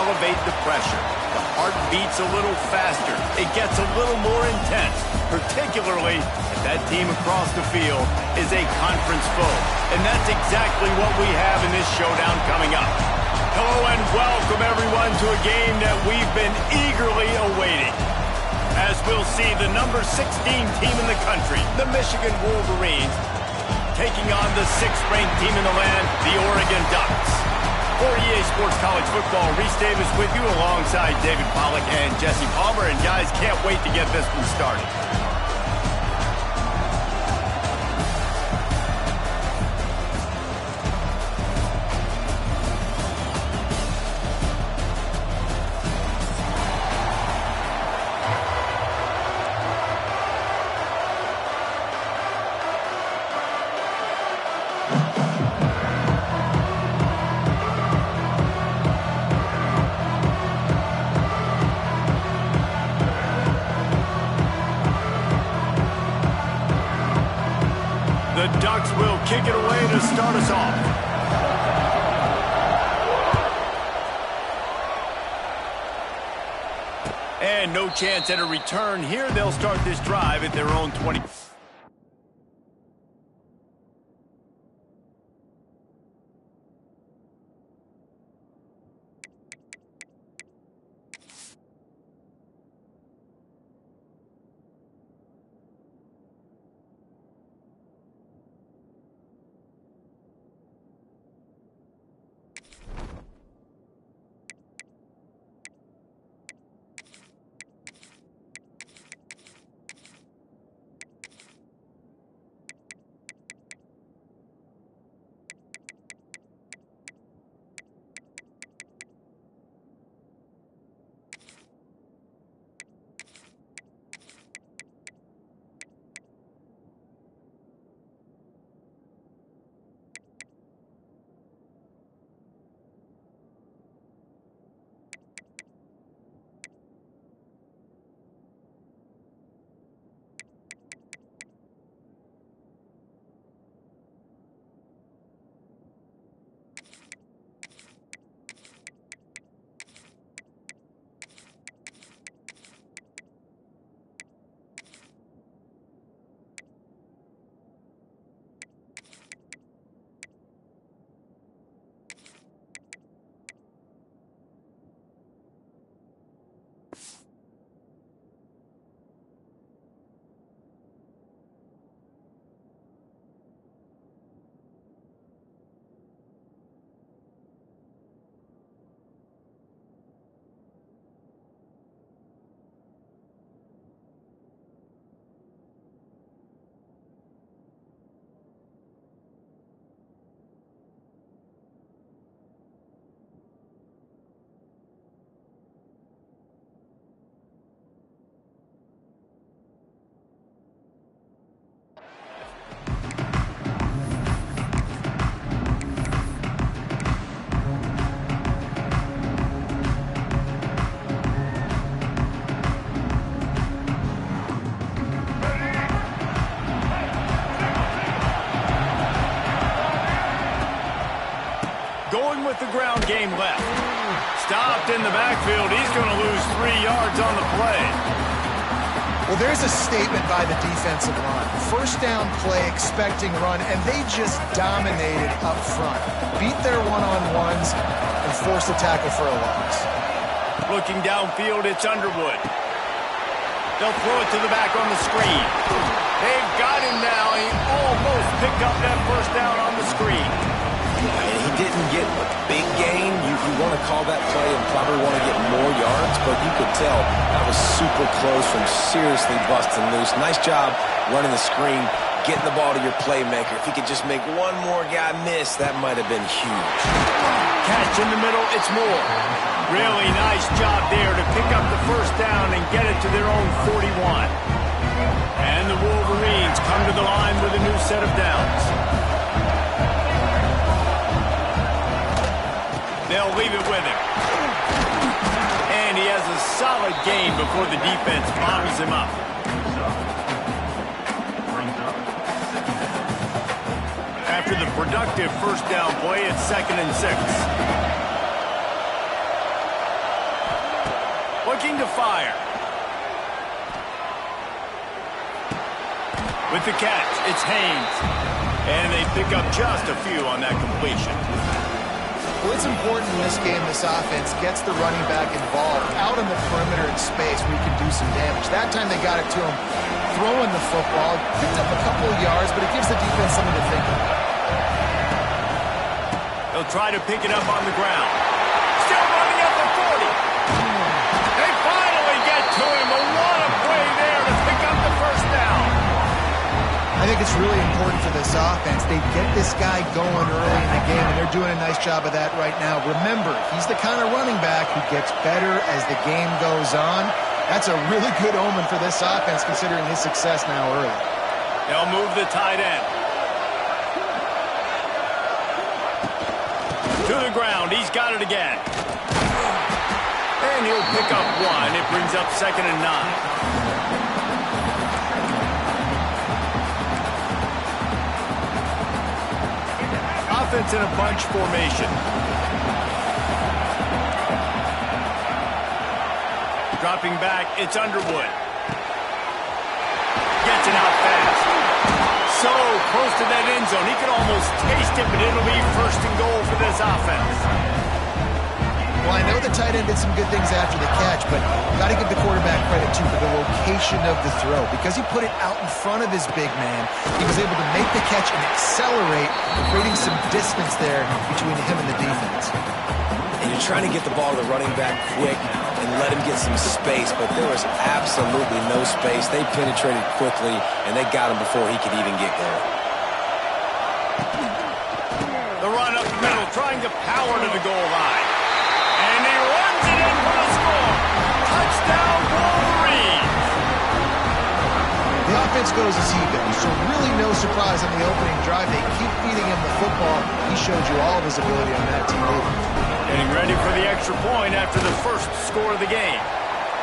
elevate the pressure. The heart beats a little faster. It gets a little more intense, particularly if that team across the field is a conference foe. And that's exactly what we have in this showdown coming up. Hello and welcome everyone to a game that we've been eagerly awaiting. As we'll see the number 16 team in the country, the Michigan Wolverines, taking on the 6th-ranked team in the land, the Oregon Ducks. For EA Sports College Football, Reese Davis with you alongside David Pollack and Jesse Palmer. And guys, can't wait to get this one started. The Ducks will kick it away to start us off. And no chance at a return here. They'll start this drive at their own 20. With the ground game left. Stopped in the backfield. He's going to lose 3 yards on the play. Well, there's a statement by the defensive line. First down play, expecting run, and they just dominated up front. Beat their one-on-ones and forced a tackle for a loss. Looking downfield, it's Underwood. They'll throw it to the back on the screen. They've got him now. He almost picked up that first down on the screen. And he didn't get a big gain. You want to call that play and probably want to get more yards, but you could tell that was super close from seriously busting loose. Nice job running the screen, getting the ball to your playmaker. If he could just make one more guy miss, that might have been huge. Catch in the middle, it's Moore. Really nice job there to pick up the first down and get it to their own 41. And the Wolverines come to the line with a new set of downs. They'll leave it with him. And he has a solid gain before the defense bottles him up. After the productive first down play, it's 2nd and 6. looking to fire. With the catch, it's Haynes. And they pick up just a few on that completion. Well, it's important in this game this offense gets the running back involved out on the perimeter in space where he can do some damage. That time they got it to him throwing the football. Picked up a couple of yards, but it gives the defense something to think about. They'll try to pick it up on the ground. Still running at the 40. They finally get to him. But what a play there to pick up the first down. I think it's really important for this offense. They get this guy going early in the game, and they're doing a nice job of that right now. Remember, he's the kind of running back who gets better as the game goes on. That's a really good omen for this offense, considering his success now early. They'll move the tight end. To the ground. He's got it again. And he'll pick up one. It brings up 2nd and 9. Offense in a bunch formation. Dropping back, it's Underwood. Gets it out fast. So close to that end zone. He could almost taste it, but it'll be 1st and goal for this offense. Well, I know the tight end did some good things after the catch, but got to give the quarterback credit, too, for the location of the throw. Because he put it out in front of his big man, he was able to make the catch and accelerate, creating some distance there between him and the defense. And you're trying to get the ball to the running back quick and let him get some space, but there was absolutely no space. They penetrated quickly, and they got him before he could even get there. The run up the middle, trying to power to the goal line. And he runs it in for the score. Touchdown, Wolverines. The offense goes as he goes, so really no surprise on the opening drive. They keep feeding him the football. He showed you all of his ability on that TV. Getting ready for the extra point after the first score of the game.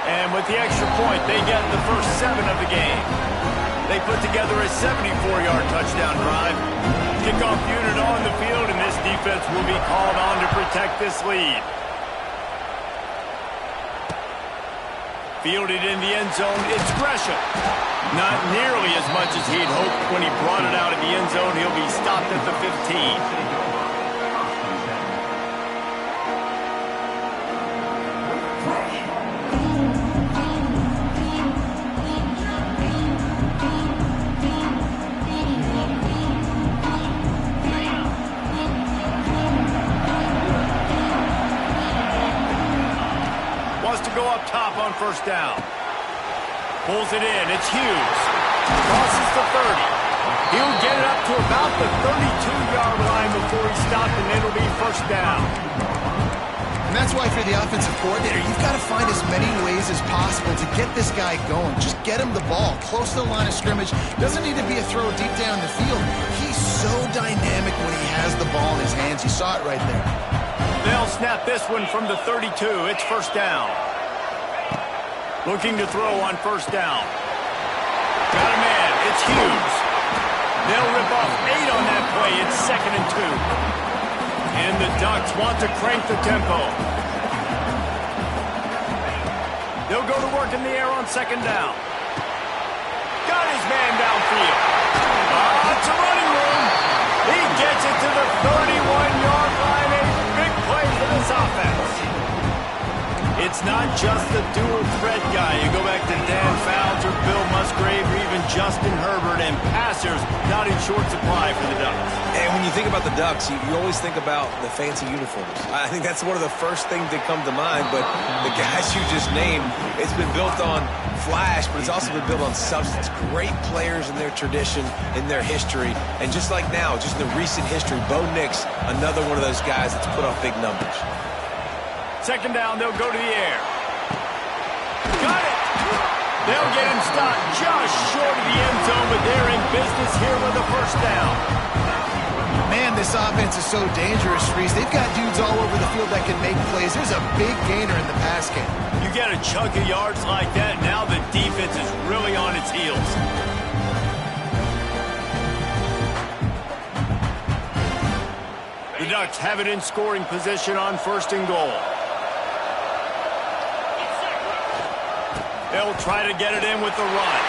And with the extra point, they get the first 7 of the game. They put together a 74-yard touchdown drive. Kickoff unit on the field, and this defense will be called on to protect this lead. Fielded in the end zone, it's Gresham. Not nearly as much as he'd hoped when he brought it out of the end zone. He'll be stopped at the 15. Top on 1st down. Pulls it in. It's Hughes. Crosses the 30. He'll get it up to about the 32-yard line before he's stopped, and it'll be 1st down. And that's why for the offensive coordinator, you've got to find as many ways as possible to get this guy going. Just get him the ball close to the line of scrimmage. Doesn't need to be a throw deep down the field. He's so dynamic when he has the ball in his hands. You saw it right there. They'll snap this one from the 32. It's 1st down. Looking to throw on 1st down. Got a man. It's Hughes. They'll rip off 8 on that play. It's 2nd and 2. And the Ducks want to crank the tempo. They'll go to work in the air on 2nd down. Got his man downfield. It's a running room. He gets it to the 31-yard line. A big play for this offense. It's not just the dual threat guy. You go back to Dan Fouts or Bill Musgrave or even Justin Herbert, and passers not in short supply for the Ducks. And when you think about the Ducks, you always think about the fancy uniforms. I think that's one of the first things that come to mind, but the guys you just named, it's been built on flash, but it's also been built on substance. Great players in their tradition, in their history, and just like now, just in the recent history, Bo Nix, another one of those guys that's put off big numbers. 2nd down, they'll go to the air. Got it! They'll get him stopped just short of the end zone, but they're in business here with a 1st down. Man, this offense is so dangerous, Reese. They've got dudes all over the field that can make plays. There's a big gainer in the pass game. You get a chunk of yards like that, now the defense is really on its heels. The Ducks have it in scoring position on 1st and goal. They'll try to get it in with the run.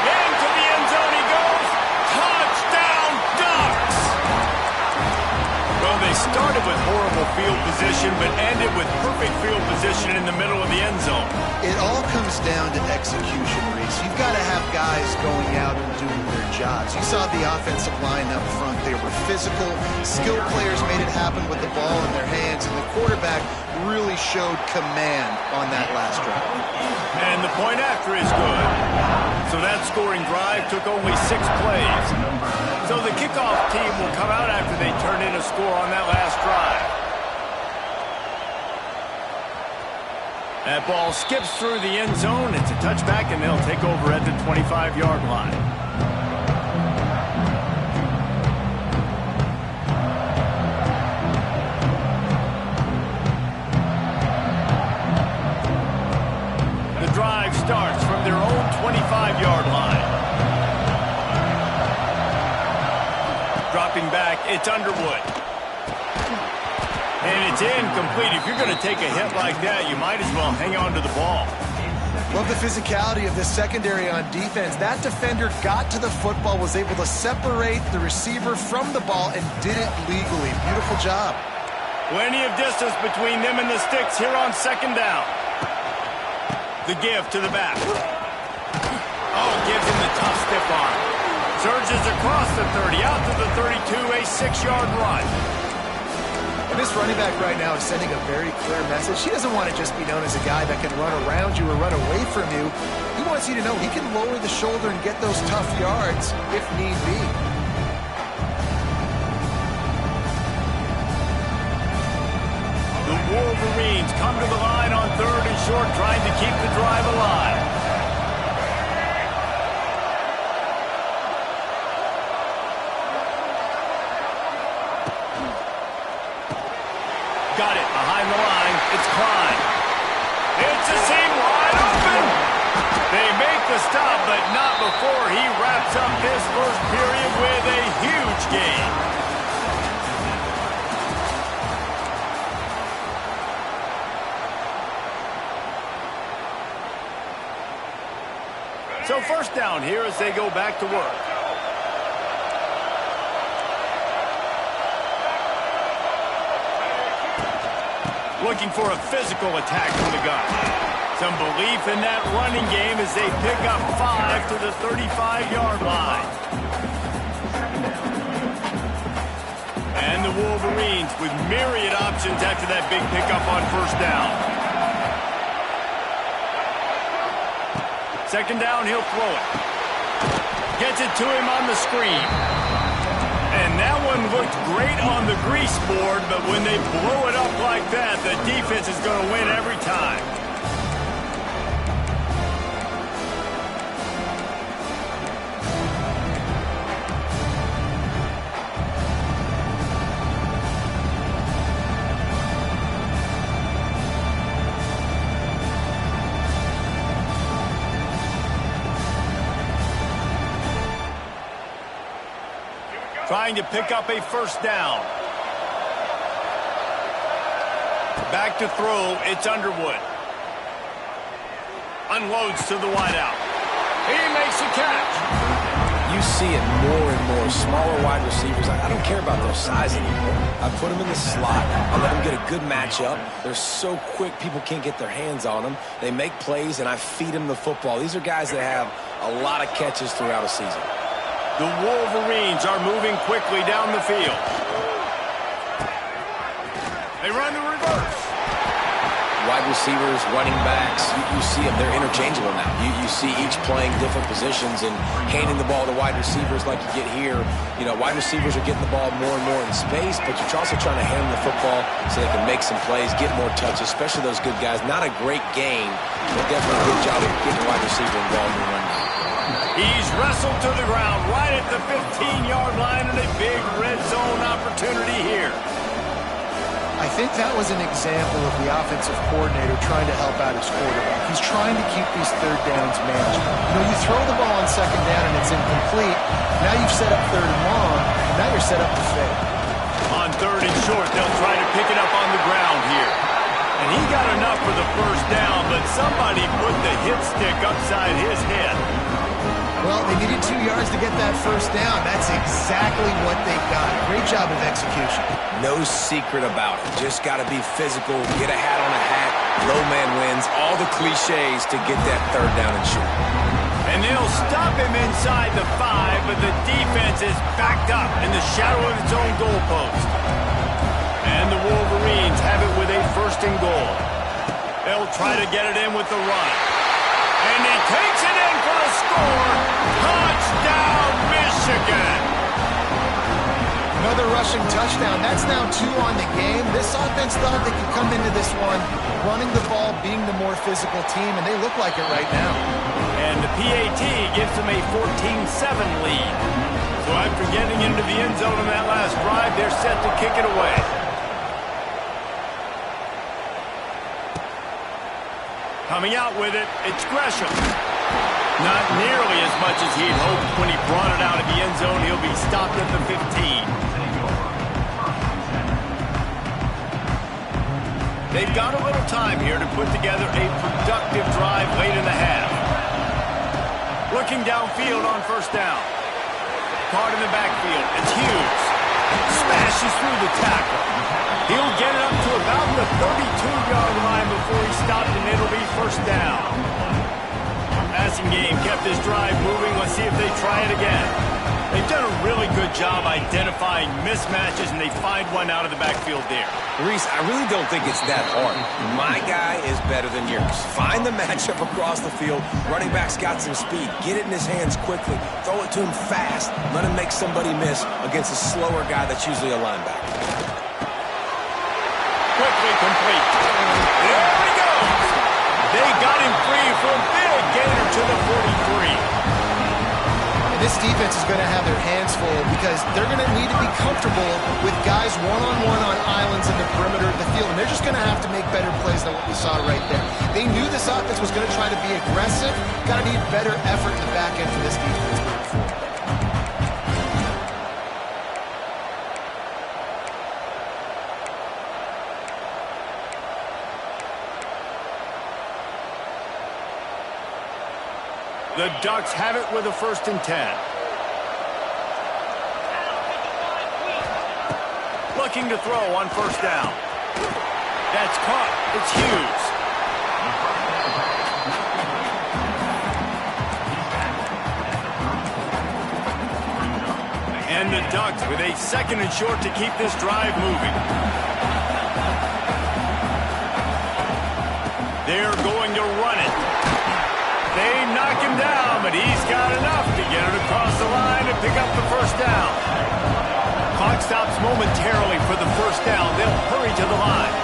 Into the end zone he goes. Touchdown, Ducks! Well, they started with horrible field position, but ended with perfect field position in the middle of the end zone. It all comes down to execution, Reese. You've got to have guys going out and doing their jobs. You saw the offensive line up front. They were physical. Skilled players made it happen with the ball in their hands, and the quarterback really showed command on that last drive. And the point after is good. So that scoring drive took only 6 plays. So the kickoff team will come out after they turn in a score on that last drive. That ball skips through the end zone. It's a touchback, and they'll take over at the 25-yard line. The drive starts from their own 25-yard line. Dropping back, it's Underwood. And it's incomplete. If you're going to take a hit like that, you might as well hang on to the ball. Love the physicality of this secondary on defense. That defender got to the football, was able to separate the receiver from the ball, and did it legally. Beautiful job. Plenty of distance between them and the sticks here on second down. The give to the back. Oh, gives him the tough stiff arm. Surges across the 30, out to the 32, a 6-yard run. And this running back right now is sending a very clear message. He doesn't want to just be known as a guy that can run around you or run away from you. He wants you to know he can lower the shoulder and get those tough yards if need be. The Wolverines come to the line on 3rd and short, trying to keep the drive alive. Got it behind the line. It's Klein. It's a seam wide open. They make the stop, but not before he wraps up this first period with a huge gain. So first down here as they go back to work. Looking for a physical attack from the gun. Some belief in that running game as they pick up 5 to the 35-yard line. And the Wolverines with myriad options after that big pickup on first down. Second down, he'll throw it. Gets it to him on the screen. And that one looked great on the grease board, but when they blow it up like that, the defense is going to win every time. Trying to pick up a first down. Back to throw, it's Underwood. Unloads to the wideout. He makes a catch. You see it more and more. Smaller wide receivers, I don't care about their size anymore. I put them in the slot. I let them get a good matchup. They're so quick, people can't get their hands on them. They make plays, and I feed them the football. These are guys that have a lot of catches throughout a season. The Wolverines are moving quickly down the field. They run the reverse. Wide receivers, running backs, you see them. They're interchangeable now. You see each playing different positions and handing the ball to wide receivers like you get here. You know, wide receivers are getting the ball more and more in space, but you're also trying to hand them the football so they can make some plays, get more touches, especially those good guys. Not a great game, but definitely a good job of getting wide receiver involved in the run game. He's wrestled to the ground right at the 15-yard line, and a big red zone opportunity here. I think that was an example of the offensive coordinator trying to help out his quarterback. He's trying to keep these third downs manageable. You know, you throw the ball on second down and it's incomplete. Now you've set up third and long, and now you're set up to fail. On 3rd and short, they'll try to pick it up on the ground here. And he got enough for the first down, but somebody put the hit stick upside his head. Well, they needed 2 yards to get that first down. That's exactly what they got. Great job of execution. No secret about it. Just got to be physical, get a hat on a hat, low man wins, all the cliches to get that third down and short. And they'll stop him inside the 5, but the defense is backed up in the shadow of its own goalpost. And the Wolverines have it with a first and goal. They'll try to get it in with the run. And he takes it in for the score. Touchdown, Michigan. Another rushing touchdown. That's now 2 on the game. This offense thought they could come into this one running the ball, being the more physical team, and they look like it right now. And the PAT gives them a 14-7 lead. So after getting into the end zone on that last drive, they're set to kick it away. Coming out with it, it's Gresham. Not nearly as much as he'd hoped when he brought it out of the end zone. He'll be stopped at the 15. They've got a little time here to put together a productive drive late in the half. Looking downfield on first down. Caught in the backfield. It's Hughes. Smashes through the tackle. He'll get it up to about the 32-yard line before he's stopped, and it'll be first down. Passing game kept this drive moving. Let's see if they try it again. They've done a really good job identifying mismatches, and they find one out of the backfield there. Reese, I really don't think it's that hard. My guy is better than yours. Find the matchup across the field. Running back's got some speed. Get it in his hands quickly. Throw it to him fast. Let him make somebody miss against a slower guy that's usually a linebacker. Quickly complete. There he goes. They got him free for a big gainer to the 43. This defense is going to have their hands full because they're going to need to be comfortable with guys one-on-one on islands in the perimeter of the field, and they're just going to have to make better plays than what we saw right there. They knew this offense was going to try to be aggressive. Got to need better effort in the back end for this defense moving forward. The Ducks have it with a 1st and 10. Looking to throw on first down. That's caught. It's Hughes. And the Ducks with a 2nd and short to keep this drive moving. They're going to run it. They knock him down, but he's got enough to get it across the line and pick up the first down. Clock stops momentarily for the first down. They'll hurry to the line.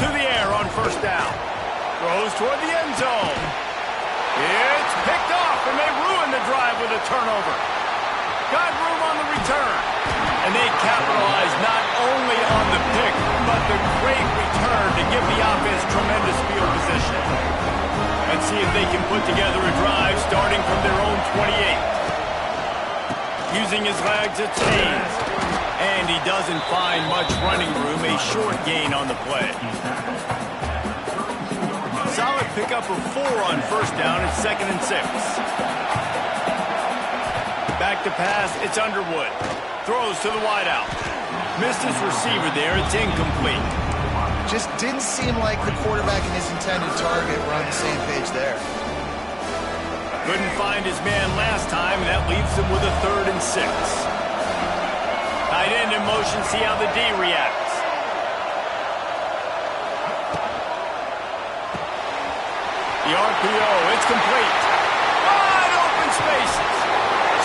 To the air on first down. Throws toward the end zone. It's picked off, and they ruin the drive with a turnover. Got room on the return. And they capitalize not only on the pick, but the great return to give the offense tremendous field position. Let's see if they can put together a drive starting from their own 28. Using his legs, it's Haynes. And he doesn't find much running room, a short gain on the play. Solid pickup of 4 on first down. It's 2nd and 6. Back to pass, it's Underwood. Throws to the wideout. Missed his receiver there. It's incomplete. Just didn't seem like the quarterback and his intended target were on the same page there. Couldn't find his man last time, and that leaves him with a 3rd and 6. Tight end in motion, see how the D reacts. The RPO, it's complete. Wide open spaces.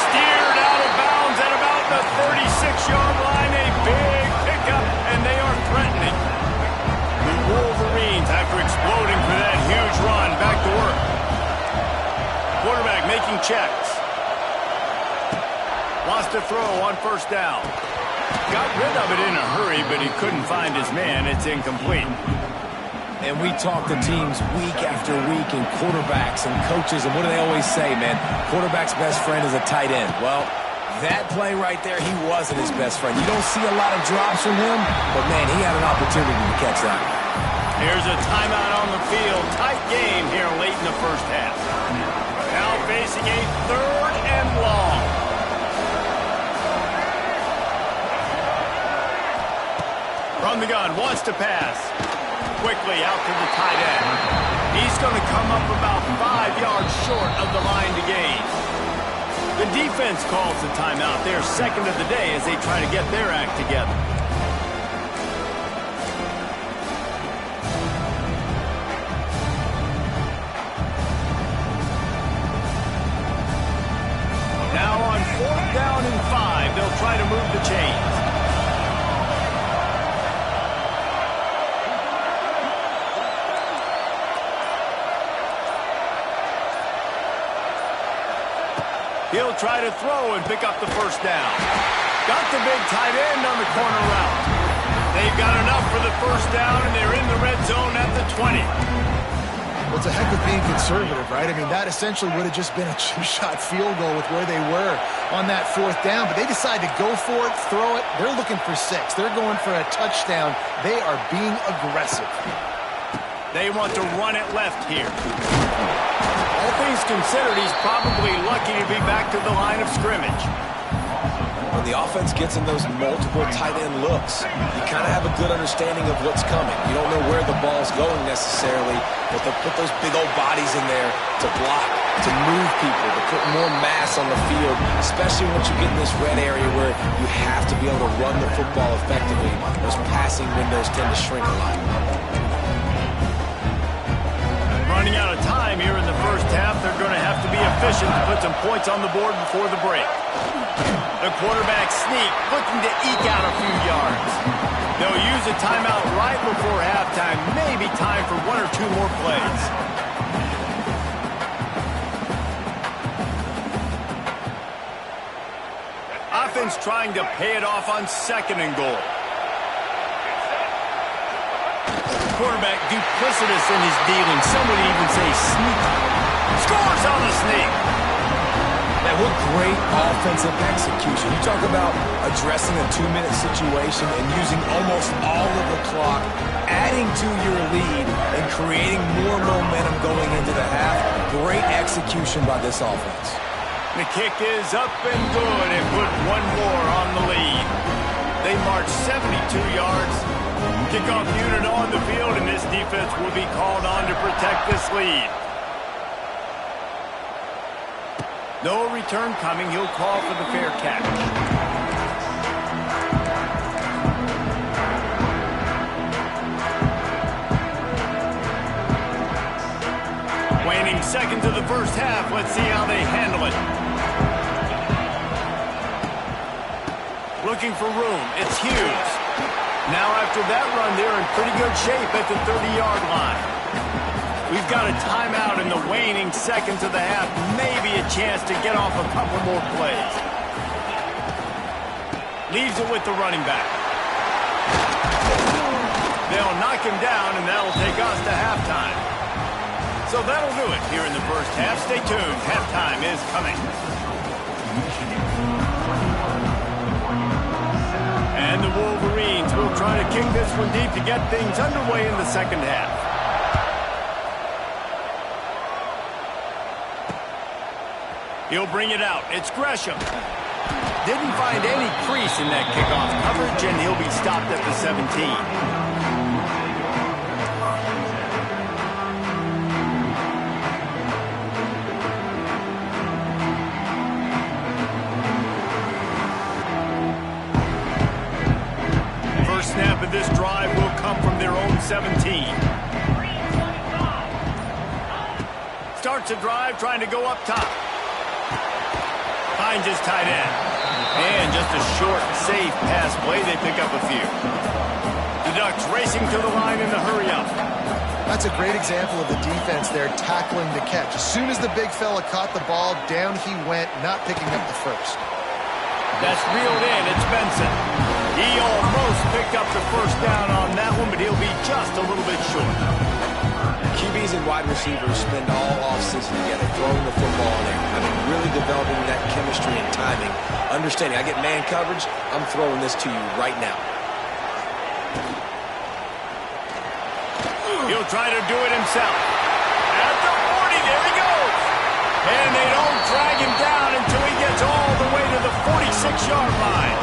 Steered out of bounds at about the 36-yard line. A big pickup, and they are threatening. The Wolverines, after exploding for that huge run, back to work. Quarterback making checks. Wants to throw on first down. Got rid of it in a hurry, but he couldn't find his man. It's incomplete. And we talk to teams week after week and quarterbacks and coaches, and what do they always say, man? Quarterback's best friend is a tight end. Well, That play right there, he wasn't his best friend. You don't see a lot of drops from him, but, man, he had an opportunity to catch that. Here's a timeout on the field. Tight game here late in the first half. Now facing a 3rd and long. From the gun, wants to pass. Quickly out to the tight end. He's going to come up about 5 yards short of the line to gain. The defense calls the timeout. They're second of the day as they try to get their act together. Now on 4th down and 5, they'll try to move the chains. He'll try to throw and pick up the first down. Got the big tight end on the corner route. They've got enough for the first down, and they're in the red zone at the 20. Well, it's a heck of being conservative, right? I mean, that essentially would have just been a two-shot field goal with where they were on that 4th down. But they decide to go for it, throw it. They're looking for 6. They're going for a touchdown. They are being aggressive. They want to run it left here. All things considered, he's probably lucky to be back to the line of scrimmage. When the offense gets in those multiple tight end looks, you kind of have a good understanding of what's coming. You don't know where the ball's going necessarily, but they'll put those big old bodies in there to block, to move people, to put more mass on the field, especially once you get in this red area where you have to be able to run the football effectively. Those passing windows tend to shrink a lot. Running out of time here in the first half, they're going to have to be efficient to put some points on the board before the break. The quarterback sneak, looking to eke out a few yards. They'll use a timeout right before halftime, maybe time for 1 or 2 more plays. Offense trying to pay it off on 2nd and goal. Quarterback duplicitous in his dealing. Some would even say sneaky. Scores on the sneak. Man, what great offensive execution. You talk about addressing a 2-minute situation and using almost all of the clock, adding to your lead and creating more momentum going into the half. Great execution by this offense. The kick is up and good and put 1 more on the lead. They march 72 yards. Kickoff unit on the field, and this defense will be called on to protect this lead. No return coming. He'll call for the fair catch. Waning seconds of the first half. Let's see how they handle it. Looking for room. It's Hughes. Now after that run, they're in pretty good shape at the 30-yard line. We've got a timeout in the waning seconds of the half. Maybe a chance to get off a couple more plays. Leaves it with the running back. They'll knock him down, and that'll take us to halftime. So that'll do it here in the first half. Stay tuned. Halftime is coming. And the Wolverines will try to kick this one deep to get things underway in the second half. He'll bring it out. It's Gresham. Didn't find any crease in that kickoff coverage, and he'll be stopped at the 17. Snap of this drive will come from their own 17. Starts a drive trying to go up top. Finds his tight end. And just a short, safe pass play. They pick up a few. The Ducks racing to the line in the hurry up. That's a great example of the defense there tackling the catch. As soon as the big fella caught the ball, down he went, not picking up the first. That's reeled in. It's Benson. He almost picked up the first down on that one, but he'll be just a little bit short. QBs and wide receivers spend all offseason together, throwing the football in there. I mean, really developing that chemistry and timing. Understanding, I get man coverage, I'm throwing this to you right now. He'll try to do it himself. At the 40, there he goes. And they don't drag him down until he gets all the way to the 46-yard line.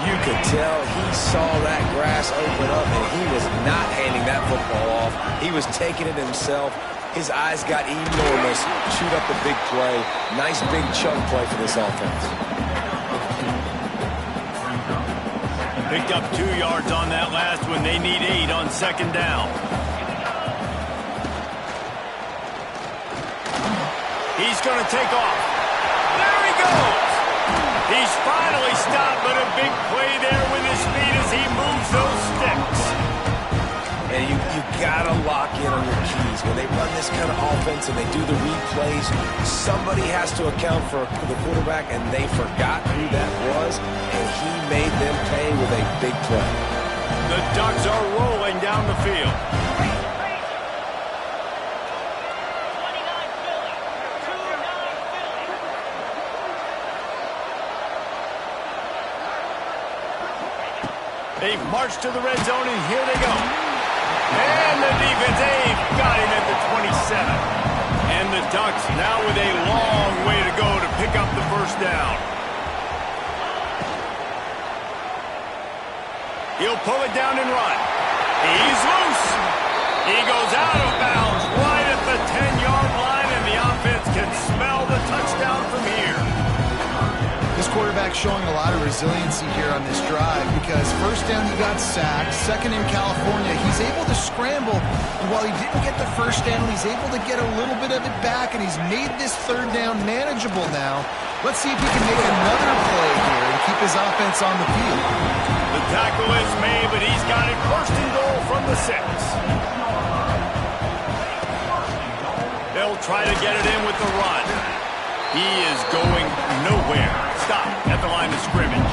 You could tell he saw that grass open up, and he was not handing that football off. He was taking it himself. His eyes got enormous. Shoot up the big play. Nice big chunk play for this offense. Picked up 2 yards on that last one. They need 8 on second down. He's going to take off. There he goes. He's finally stopped, but a big play there with his feet as he moves those sticks. And you got to lock in on your keys. When they run this kind of offense and they do the replays, somebody has to account for the quarterback, and they forgot who that was, and he made them pay with a big play. The Ducks are rolling down the field. They've marched to the red zone, and here they go. And the defense, they've got him at the 27. And the Ducks now with a long way to go to pick up the first down. He'll pull it down and run. He's loose. He goes out of bounds right at the 10-yard line, and the offense can smell the touchdown from here. This quarterback showing a lot of resiliency here on this drive because first down he got sacked, second in California, he's able to scramble, and while he didn't get the first down, he's able to get a little bit of it back, and he's made this third down manageable now. Let's see if he can make another play here and keep his offense on the field. The tackle is made, but he's got it first and goal from the 6. They'll try to get it in with the run. He is going nowhere. Stop at the line of scrimmage.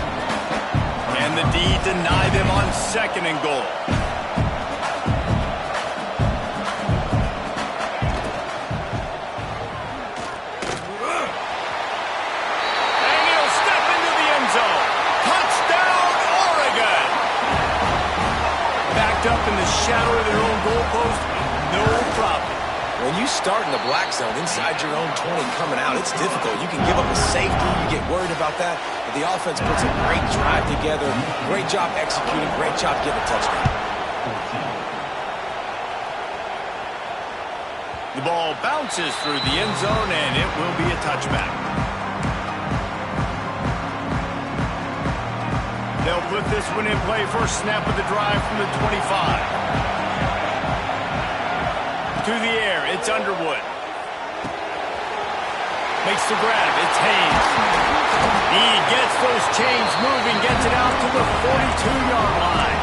And the D deny them on second and goal. And he'll step into the end zone. Touchdown, Oregon! Backed up in the shadow of their own goalpost, no problem. When you start in the black zone inside your own 20 coming out, it's difficult. You can give up a safety. You get worried about that. But the offense puts a great drive together. Great job executing. Great job getting a touchdown. The ball bounces through the end zone, and it will be a touchback. They'll put this one in play. First snap of the drive from the 25. To the air, it's Underwood. Makes the grab, it's Haynes. He gets those chains moving, gets it out to the 42-yard line.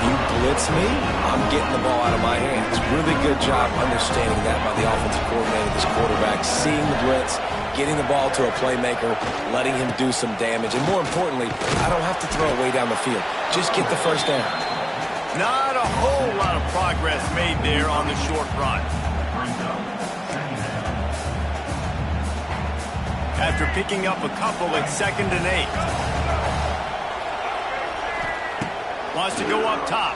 You blitz me, I'm getting the ball out of my hands. Really good job understanding that by the offensive coordinator, this quarterback, seeing the blitz, getting the ball to a playmaker, letting him do some damage. And more importantly, I don't have to throw it way down the field. Just get the first down. Not a whole lot of progress made there on the short run. After picking up a couple at 2nd and 8. Wants to go up top.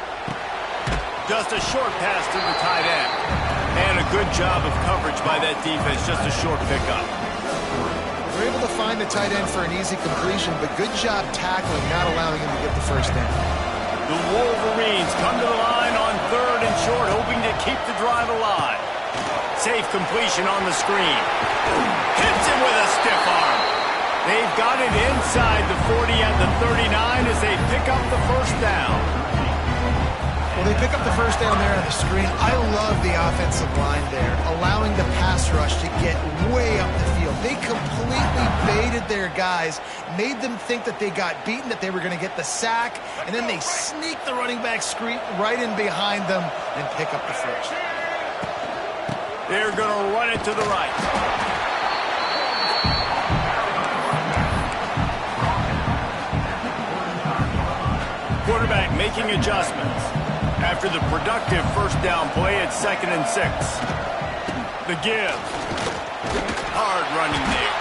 Just a short pass to the tight end. And a good job of coverage by that defense. Just a short pickup. We're able to find the tight end for an easy completion, but good job tackling, not allowing him to get the first down. The Wolverines come to the line on 3rd and short, hoping to keep the drive alive. Safe completion on the screen. Hits him with a stiff arm. They've got it inside the 40 at the 39 as they pick up the first down. Well, they pick up the first down there on the screen. I love the offensive line there, allowing the pass rush to get way up the field. They completely baited their guys, made them think that they got beaten, that they were going to get the sack, and then they sneak the running back screen right in behind them and pick up the first. They're going to run it to the right. Quarterback making adjustments. After the productive first down play at 2nd and 6. The give. Hard running there.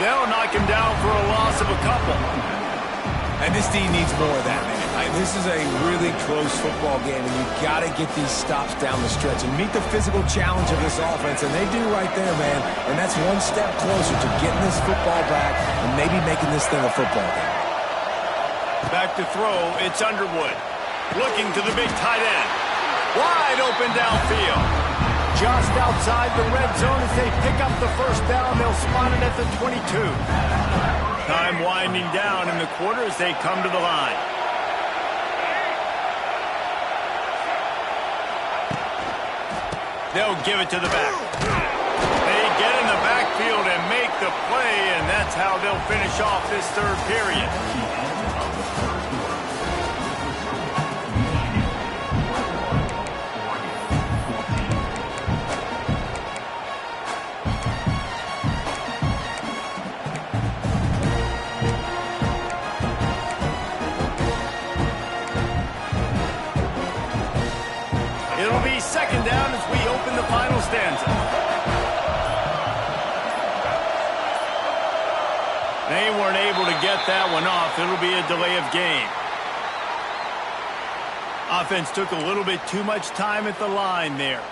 They'll knock him down for a loss of a couple. And this team needs more of that, man. This is a really close football game, and you've got to get these stops down the stretch and meet the physical challenge of this offense, and they do right there, man. And that's one step closer to getting this football back and maybe making this thing a football game. Back to throw, it's Underwood. Looking to the big tight end. Wide open downfield. Just outside the red zone as they pick up the first down. They'll spot it at the 22. Time winding down in the quarter as they come to the line. They'll give it to the back. They get in the backfield and make the play, and that's how they'll finish off this third period. It'll be second down as we open the final stanza. They weren't able to get that one off. It'll be a delay of game. Offense took a little bit too much time at the line there.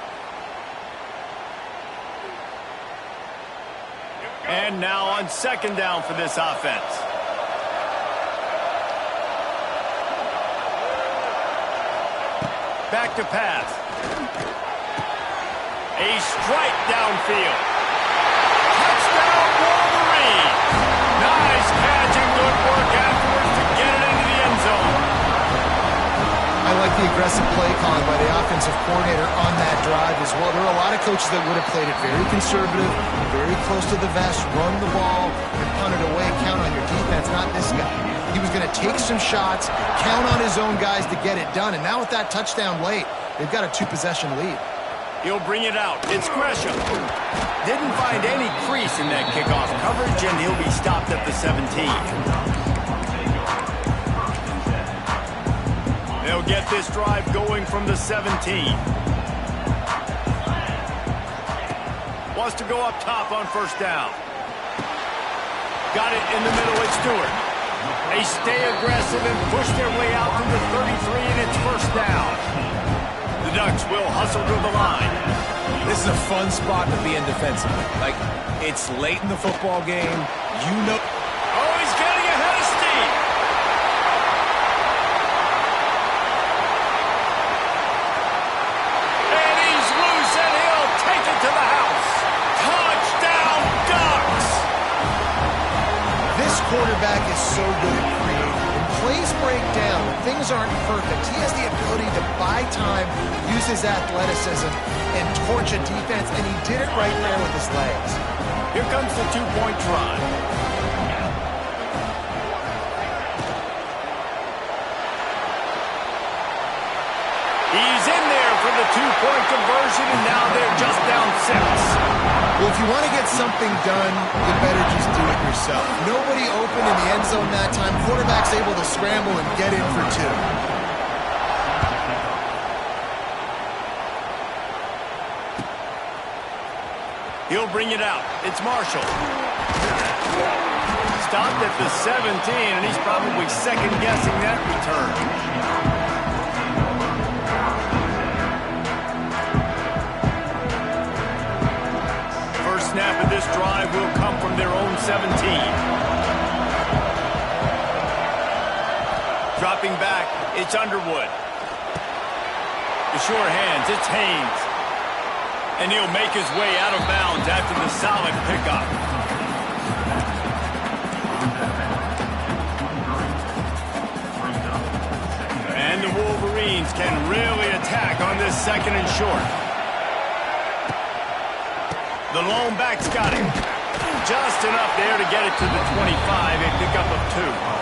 And now on second down for this offense. Back to pass. A strike downfield. Touchdown, Wolverine. Nice catch and good work afterwards to get it into the end zone. I like the aggressive play calling by the offensive coordinator on that drive as well. There are a lot of coaches that would have played it very conservative, very close to the vest, run the ball, and punt it away, count on your defense, not this guy. He was going to take some shots, count on his own guys to get it done, and now with that touchdown late, they've got a 2-possession lead. He'll bring it out. It's Gresham. Didn't find any crease in that kickoff coverage, and he'll be stopped at the 17. They'll get this drive going from the 17. Wants to go up top on first down. Got it in the middle with Stewart. They stay aggressive and push their way out to the 33, and it's first down. The Ducks will hustle to the line. This is a fun spot to be in defensively. Like, it's late in the football game. You know. Oh, he's getting ahead of steam. And he's loose, and he'll take it to the house. Touchdown, Ducks! This quarterback is so good at creating. When plays break down, when things aren't perfect, he has the ability to buy time, use his athleticism, and torch a defense, and he did it right there with his legs. Here comes the two-point try. He's in there for the two-point conversion, and now they're just down 6. Well, if you want to get something done, you better just do it yourself. Nobody open in the end zone that time. Quarterback's able to scramble and get in for 2. He'll bring it out. It's Marshall. Stopped at the 17, and he's probably second-guessing that return. First snap of this drive will come from their own 17. Dropping back, it's Underwood. The sure hands, it's Haynes. And he'll make his way out of bounds after the solid pickup. And the Wolverines can really attack on this second and short. The lone back's got him. Just enough there to get it to the 25, a pickup of 2.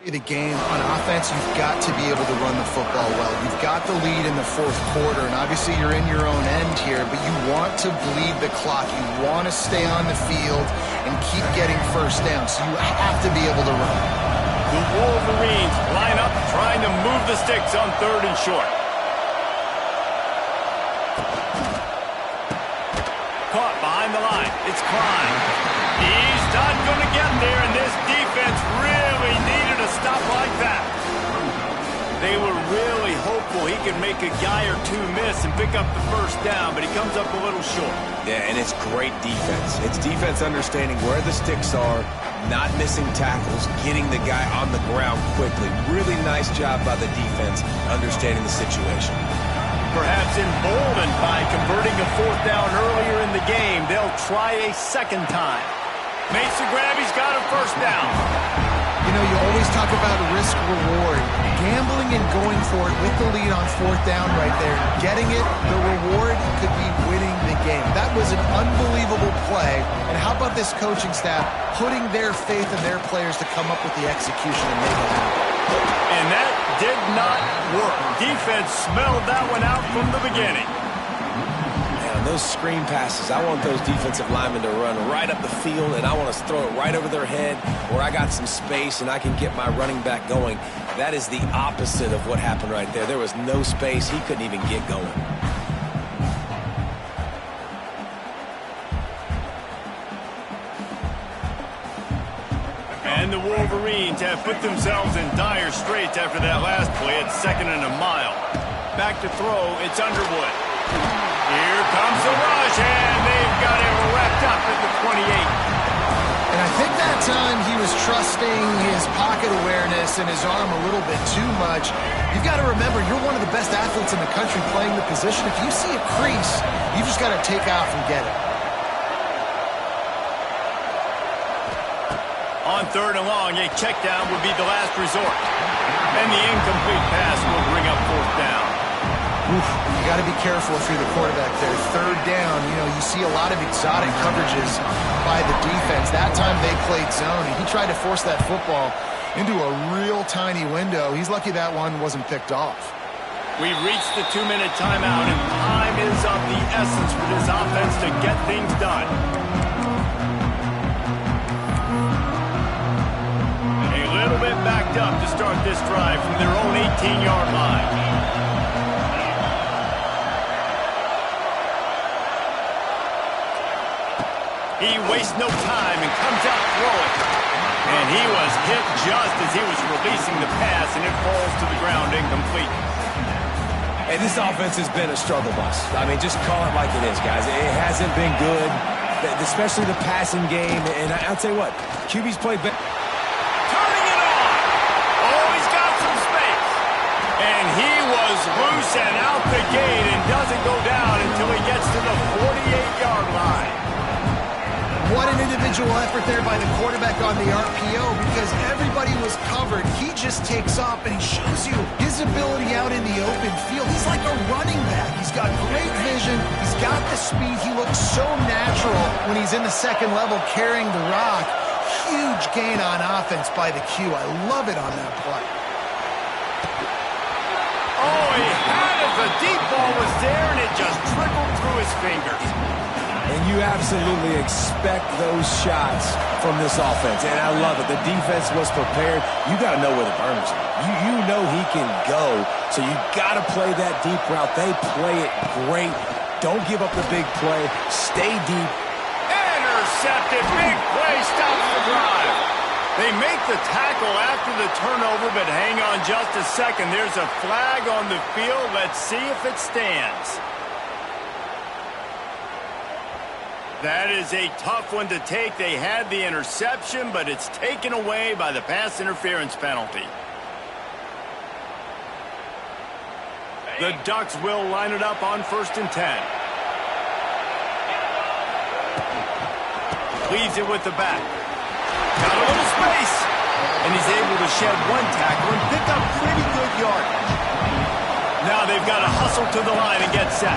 The game on offense, you've got to be able to run the football well. You've got the lead in the fourth quarter, and obviously you're in your own end here, but you want to bleed the clock. You want to stay on the field and keep getting first down, so you have to be able to run. The Wolverines line up trying to move the sticks on 3rd and short. Caught behind the line. It's Klein. He's not going to get there, and this defense really needed a stop like that. They were really hopeful he could make a guy or two miss and pick up the first down, but he comes up a little short. Yeah, and it's great defense. It's defense understanding where the sticks are, not missing tackles, getting the guy on the ground quickly. Really nice job by the defense understanding the situation. Perhaps emboldened by converting a 4th down earlier in the game, they'll try a second time. Makes the grab, he's got a first down. You know, you always talk about risk-reward. Gambling and going for it with the lead on 4th down right there. Getting it, the reward could be winning the game. That was an unbelievable play. And how about this coaching staff putting their faith in their players to come up with the execution and make it happen? And that did not work. Defense smelled that one out from the beginning. Those screen passes, I want those defensive linemen to run right up the field, and I want to throw it right over their head where I got some space and I can get my running back going. That is the opposite of what happened right there. There was no space. He couldn't even get going. And the Wolverines have put themselves in dire straits after that last play at 2nd and a mile. Back to throw, it's Underwood. Here comes the rush, and they've got it wrapped up at the 28. And I think that time he was trusting his pocket awareness and his arm a little bit too much. You've got to remember, you're one of the best athletes in the country playing the position. If you see a crease, you just got to take off and get it. On 3rd and long, a check down would be the last resort. And the incomplete pass will bring up 4th down. Oof, you got to be careful if you're the quarterback there. 3rd down, you know, you see a lot of exotic coverages by the defense. That time they played zone, and he tried to force that football into a real tiny window. He's lucky that one wasn't picked off. We've reached the 2-minute timeout, and time is of the essence for this offense to get things done. A little bit backed up to start this drive from their own 18-yard line. He wastes no time and comes out throwing. And he was hit just as he was releasing the pass, and it falls to the ground incomplete. And this offense has been a struggle bus. I mean, just call it like it is, guys. It hasn't been good, especially the passing game. And I'll tell you what, QB's played better. Turning it on. Oh, he's got some space. And he was loose and out the gate and doesn't go down until he gets to the 48-yard line. What an individual effort there by the quarterback on the RPO, because everybody was covered. He just takes off, and he shows you his ability out in the open field. He's like a running back. He's got great vision. He's got the speed. He looks so natural when he's in the second level carrying the rock. Huge gain on offense by the Q. I love it on that play. Oh, he had it. The deep ball was there, and it just trickled through his fingers. And you absolutely expect those shots from this offense. And I love it. The defense was prepared. You got to know where the burners are. You know he can go. So you got to play that deep route. They play it great. Don't give up the big play. Stay deep. Intercepted. Big play. Stops the drive. They make the tackle after the turnover, but hang on just a second. There's a flag on the field. Let's see if it stands. That is a tough one to take. They had the interception, but it's taken away by the pass interference penalty. The Ducks will line it up on 1st and 10. Leaves it with the back. Got a little space. And he's able to shed one tackle and pick up pretty good yardage. Now they've got to hustle to the line and get set.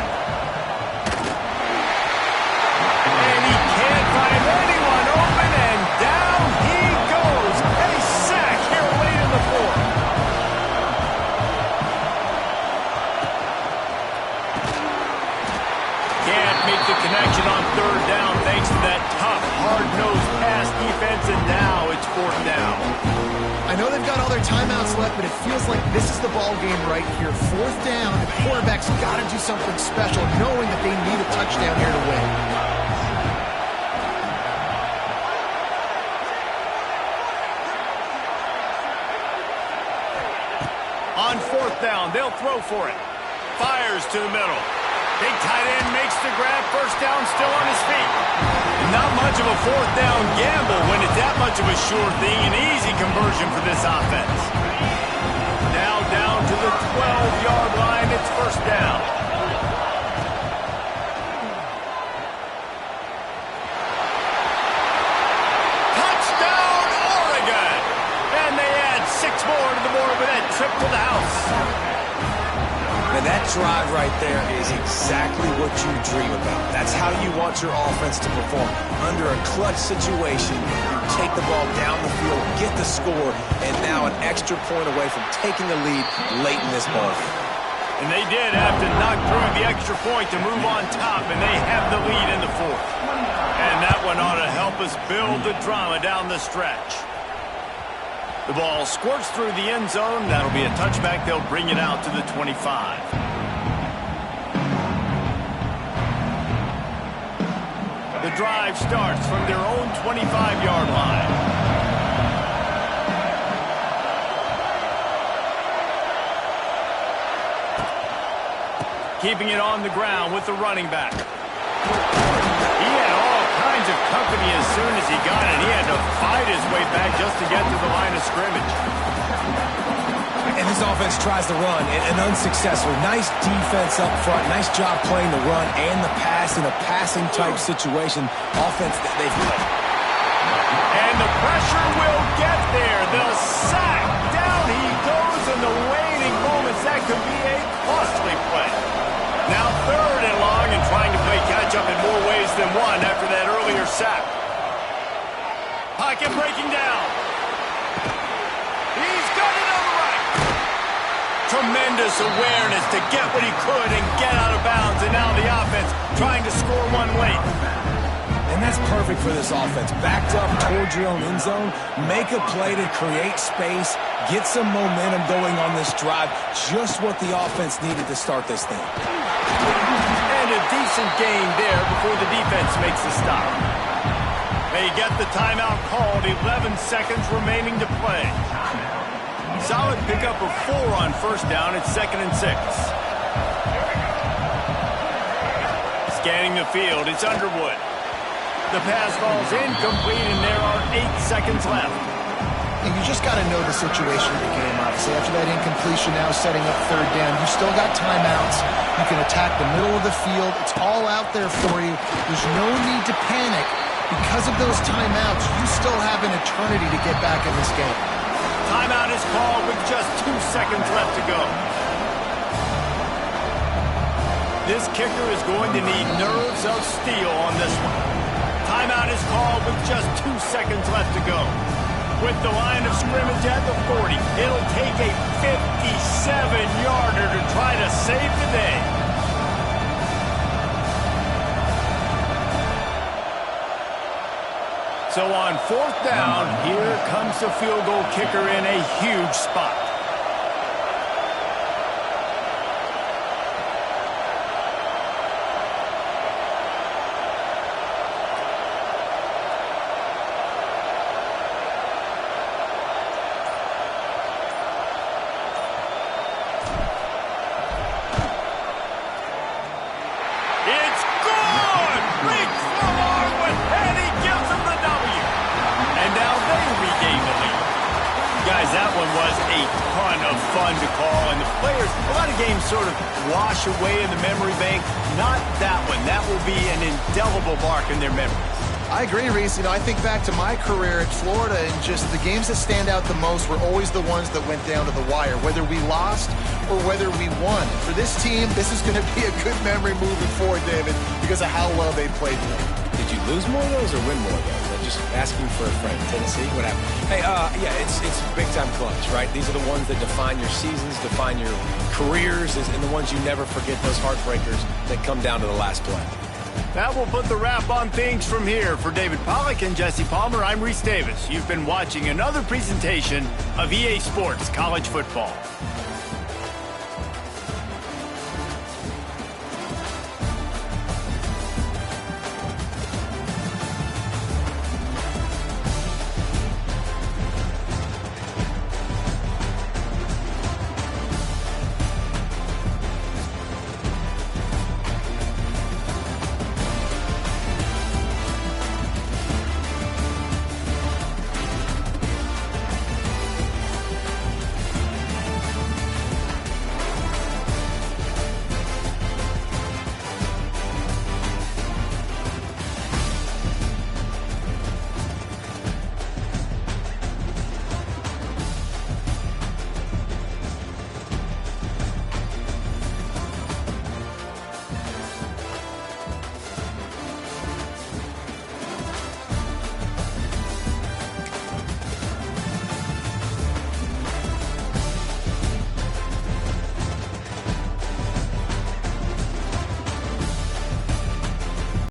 Find anyone open, and down he goes. A sack here late in the 4th down. I know they've got all their timeouts left, but it feels like this is the ball game right here. 4th down, the quarterback's got to do something special, knowing that they need a touchdown here to win. On 4th down, they'll throw for it. Fires to the middle. Big tight end makes the grab. 1st down, still on his feet. Not much of a 4th down gamble when it's that much of a sure thing. An easy conversion for this offense. Now down to the 12-yard line. It's 1st down. Touchdown, Oregon! And they add 6 more to the board with that trip to the house. And that drive right there is exactly what you dream about. That's how you want your offense to perform. Under a clutch situation, you take the ball down the field, get the score, and now an extra point away from taking the lead late in this ball game. And they did have to knock through the extra point to move on top, and they have the lead in the 4th. And that one ought to help us build the drama down the stretch. The ball squirts through the end zone. That'll be a touchback. They'll bring it out to the 25. The drive starts from their own 25-yard line. Keeping it on the ground with the running back. He had all kinds of company as soon as he got it. He had to fight his way back just to get to the line of scrimmage. And this offense tries to run, and unsuccessful. Nice defense up front. Nice job playing the run and the pass in a passing-type situation. Offense that they've played. And the pressure will get there. The sack. Down he goes in the waning moments. That could be a costly play. Now 3rd and long and trying to play catch-up in more ways than one after that earlier sack. Pocket breaking down. He's got it on the right. Tremendous awareness to get what he could and get out of bounds. And now the offense trying to score one late. And that's perfect for this offense. Backed up towards your own end zone. Make a play to create space. Get some momentum going on this drive. Just what the offense needed to start this thing. And a decent gain there before the defense makes the stop. They get the timeout called. 11 seconds remaining to play. Solid pickup of 4 on 1st down. It's 2nd and 6. Scanning the field. It's Underwood. The pass falls incomplete, and there are 8 seconds left. And you just got to know the situation of the game, obviously. After that incompletion, now setting up 3rd down. You still got timeouts. You can attack the middle of the field. It's all out there for you. There's no need to panic. Because of those timeouts, you still have an eternity to get back in this game. Timeout is called with just 2 seconds left to go. This kicker is going to need nerves of steel on this one. Timeout is called with just 2 seconds left to go. With the line of scrimmage at the 40, it'll take a 57-yarder to try to save the day. So on 4th down, here comes the field goal kicker in a huge spot. That one was a ton of fun to call, and the players, a lot of games sort of wash away in the memory bank. Not that one. That will be an indelible mark in their memories. I agree, Reese. You know, I think back to my career at Florida, and just the games that stand out the most were always the ones that went down to the wire, whether we lost or whether we won. For this team, this is going to be a good memory moving forward, David, because of how well they played today. Did you lose more of those or win more of those? I'm just asking for a friend. Tennessee, what happened? Hey, yeah, it's big-time clutch, right? These are the ones that define your seasons, define your careers, and the ones you never forget, those heartbreakers that come down to the last play. That will put the wrap on things from here. For David Pollack and Jesse Palmer, I'm Reese Davis. You've been watching another presentation of EA Sports College Football.